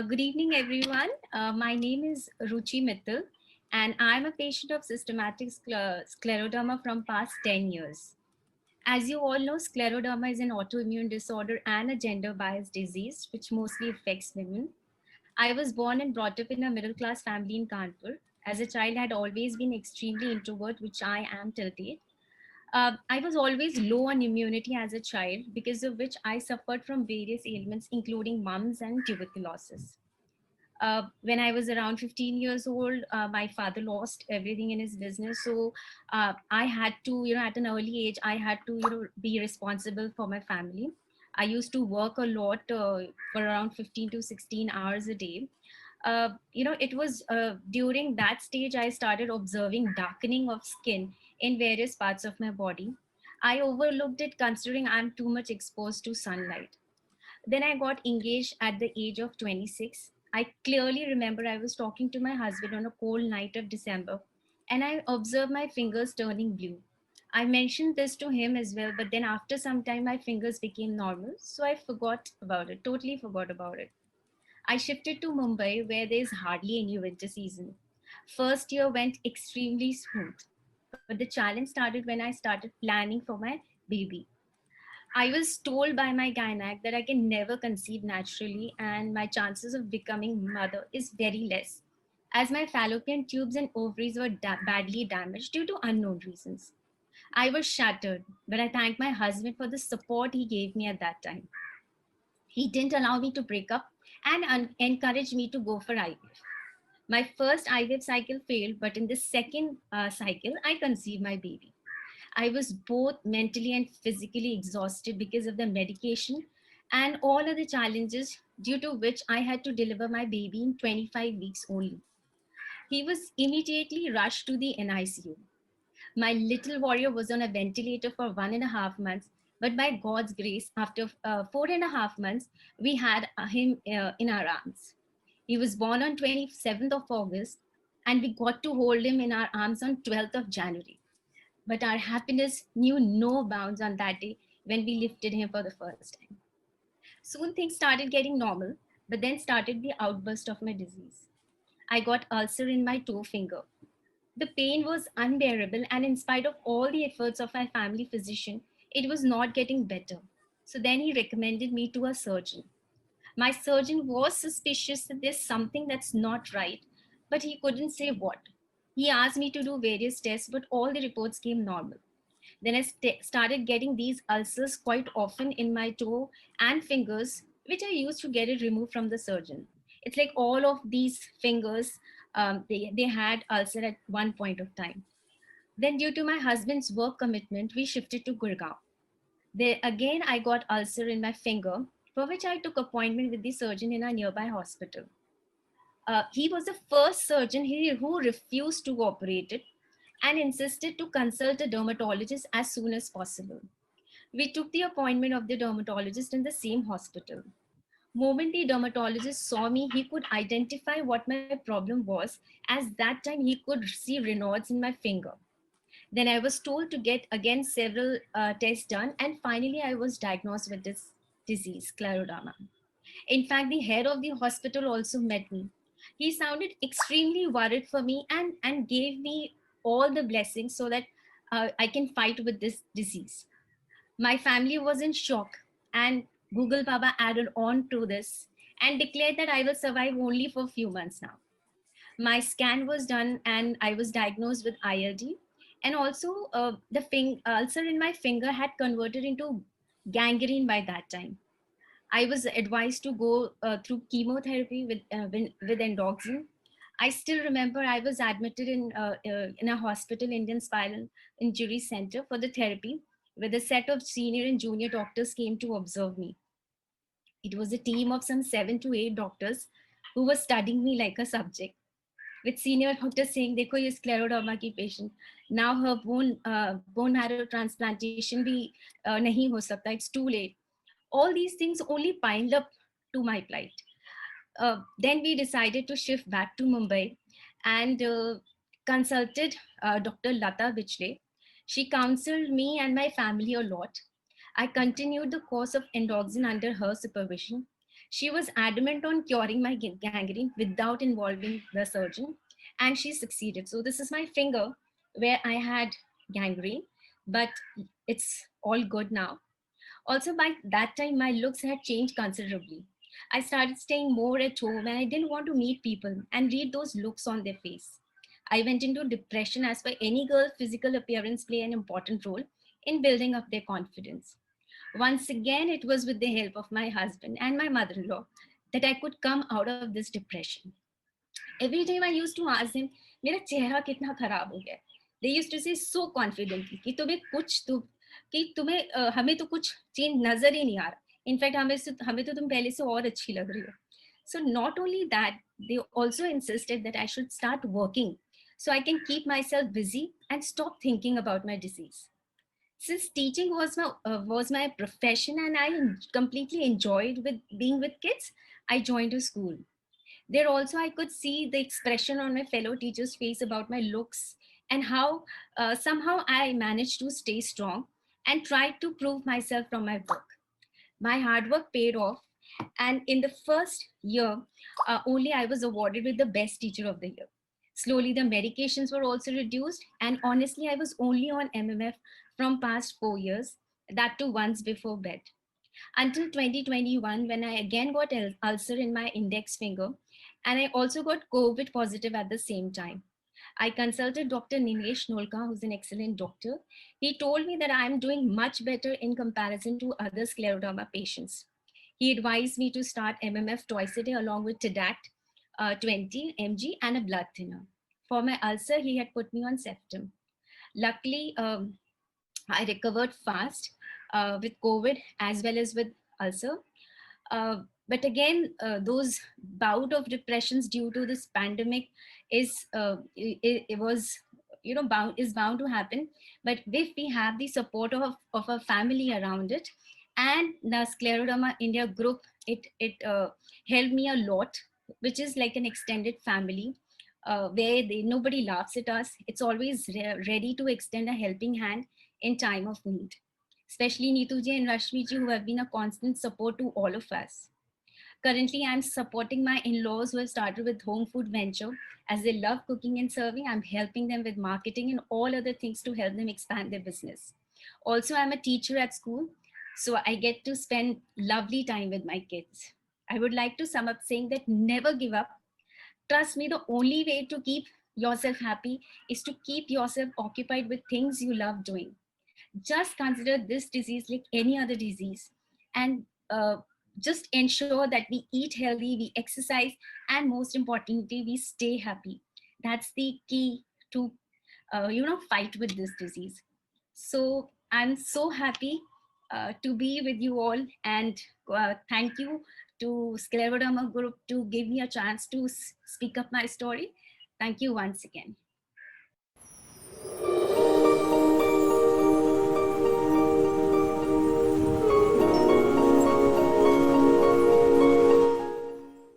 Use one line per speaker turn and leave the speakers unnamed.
Good evening, everyone. My name is Ruchi Mittal, and I'm a patient of systematic scleroderma from past 10 years. As you all know, scleroderma is an autoimmune disorder and a gender-biased disease which mostly affects women. I was born and brought up in a middle-class family in Kanpur. As a child, I had always been extremely introvert, which I am till date. I was always low on immunity as a child, because of which I suffered from various ailments, including mumps and tuberculosis. When I was around 15 years old, my father lost everything in his business. So I had to, at an early age, I had to, be responsible for my family. I used to work a lot for around 15 to 16 hours a day. It was during that stage I started observing darkening of skin in various parts of my body. I overlooked it considering I'm too much exposed to sunlight. Then I got engaged at the age of 26. I clearly remember I was talking to my husband on a cold night of December, and I observed my fingers turning blue. I mentioned this to him as well, but then after some time, my fingers became normal, so I forgot about it, totally forgot about it. I shifted to Mumbai, where there's hardly any winter season. First year went extremely smooth, but the challenge started when I started planning for my baby. I was told by my gynec that I can never conceive naturally and my chances of becoming mother is very less, as my fallopian tubes and ovaries were badly damaged due to unknown reasons. I was shattered, but I thank my husband for the support he gave me at that time. He didn't allow me to break up and encouraged me to go for IVF. My first IVF cycle failed, but in the second cycle, I conceived my baby. I was both mentally and physically exhausted because of the medication and all other challenges, due to which I had to deliver my baby in 25 weeks only. He was immediately rushed to the NICU. My little warrior was on a ventilator for 1.5 months, but by God's grace, after 4.5 months, we had him in our arms. He was born on 27th of August, and we got to hold him in our arms on 12th of January. But our happiness knew no bounds on that day when we lifted him for the first time. Soon things started getting normal, but then started the outburst of my disease. I got ulcer in my toe finger. The pain was unbearable, and in spite of all the efforts of my family physician, it was not getting better. So then he recommended me to a surgeon. My surgeon was suspicious that there's something that's not right, but he couldn't say what. He asked me to do various tests, but all the reports came normal. Then I started getting these ulcers quite often in my toe and fingers, which I used to get it removed from the surgeon. It's like all of these fingers, they had ulcer at one point of time. Then, due to my husband's work commitment, we shifted to Gurgaon. There again, I got ulcer in my finger, for which I took appointment with the surgeon in a nearby hospital. He was the first surgeon who refused to operate it and insisted to consult a dermatologist as soon as possible. We took the appointment of the dermatologist in the same hospital. Moment the dermatologist saw me, he could identify what my problem was, as that time he could see Raynaud's in my finger. Then I was told to get again several tests done, and finally I was diagnosed with this disease, scleroderma. In fact, the head of the hospital also met me. He sounded extremely worried for me and gave me all the blessings so that I can fight with this disease. My family was in shock, and Google Baba added on to this and declared that I will survive only for a few months now. My scan was done, and I was diagnosed with ILD. And also, the ulcer in my finger had converted into gangrene by that time. I was advised to go through chemotherapy with endoxin. I still remember I was admitted in a hospital, Indian Spinal Injury Center, for the therapy, where a set of senior and junior doctors came to observe me. It was a team of some 7 to 8 doctors who were studying me like a subject, with senior doctors saying, "देखो ये scleroderma की patient, now her bone marrow transplantation भी नहीं हो सकता, it's too late." All these things only piled up to my plight. Then we decided to shift back to Mumbai and consulted Dr. Lata Bichle. She counseled me and my family a lot. I continued the course of endoxin under her supervision. She was adamant on curing my gangrene without involving the surgeon, and she succeeded. So this is my finger where I had gangrene, but it's all good now. Also, by that time, my looks had changed considerably. I started staying more at home and I didn't want to meet people and read those looks on their face. I went into depression, as per any girl, physical appearance play an important role in building up their confidence. Once again, it was with the help of my husband and my mother-in-law that I could come out of this depression. Every time I used to ask them, मेरा चेहरा कितना खराब हो गया? They used to say so confidently कि तुम्हें कुछ तो कि तुम्हें हमें तो कुछ चेंज नजर ही नहीं आ रहा. इनफैक्ट हमें तो तुम पहले से और अच्छी लग रही हो. So not only that, they also insisted that I should start working so I can keep myself busy and stop thinking about my disease. Since teaching was my profession and I completely enjoyed with being with kids, I joined a school. There also, I could see the expression on my fellow teachers' face about my looks and how somehow I managed to stay strong and tried to prove myself from my work. My hard work paid off, and in the first year, only I was awarded with the best teacher of the year. Slowly, the medications were also reduced, and honestly, I was only on MMF from past 4 years, that too once before bed, until 2021 when I again got ulcer in my index finger, and I also got COVID positive at the same time. I consulted Dr. Nilesh Nolka, who's an excellent doctor. He told me that I'm doing much better in comparison to other scleroderma patients. He advised me to start MMF twice a day along with Tadact 20 mg and a blood thinner. For my ulcer, he had put me on Septum. Luckily, I recovered fast with COVID as well as with ulcer. But again, those bout of depressions due to this pandemic it was bound is bound to happen. But if we have the support of a family around it, and the Scleroderma India group, it helped me a lot, which is like an extended family. Where nobody laughs at us. It's always ready to extend a helping hand in time of need, especially Neetuji and Rashmiji, who have been a constant support to all of us. Currently, I'm supporting my in-laws who have started with home food venture. As they love cooking and serving, I'm helping them with marketing and all other things to help them expand their business. Also, I'm a teacher at school, so I get to spend lovely time with my kids. I would like to sum up saying that never give up. Trust me, the only way to keep yourself happy is to keep yourself occupied with things you love doing. Just consider this disease like any other disease, and just ensure that we eat healthy, we exercise, and most importantly, we stay happy. That's the key to fight with this disease. So I'm so happy to be with you all, and thank you to Scleroderma Group to give me a chance to speak up my story. Thank you once again.